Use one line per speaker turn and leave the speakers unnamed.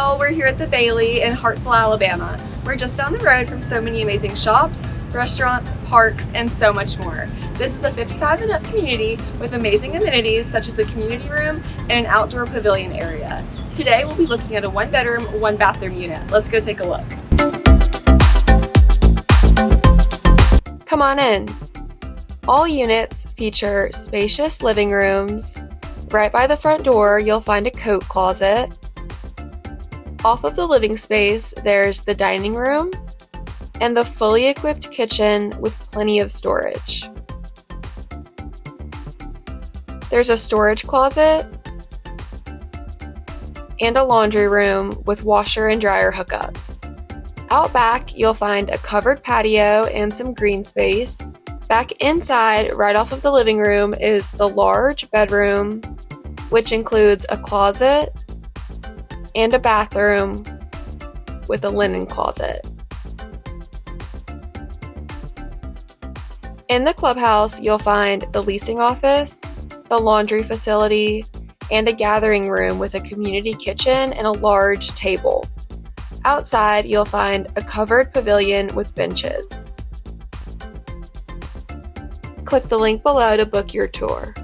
Hartselle. We're here at the Bailey in Hartselle, Alabama. We're just down the road from so many amazing shops, restaurants, parks, and so much more. This is a 55 and up community with amazing amenities such as a community room and an outdoor pavilion area. Today we'll be looking at a 1-bedroom, 1-bathroom unit. Let's go take a look. Come on in. All units feature spacious living rooms. Right by the front door, you'll find a coat closet. Off of the living space, there's the dining room and the fully equipped kitchen with plenty of storage. There's a storage closet and a laundry room with washer and dryer hookups. Out back, you'll find a covered patio and some green space. Back inside, right off of the living room, is the large bedroom, which includes a closet and a bathroom with a linen closet. In the clubhouse, you'll find the leasing office, the laundry facility, and a gathering room with a community kitchen and a large table. Outside, you'll find a covered pavilion with benches. Click the link below to book your tour.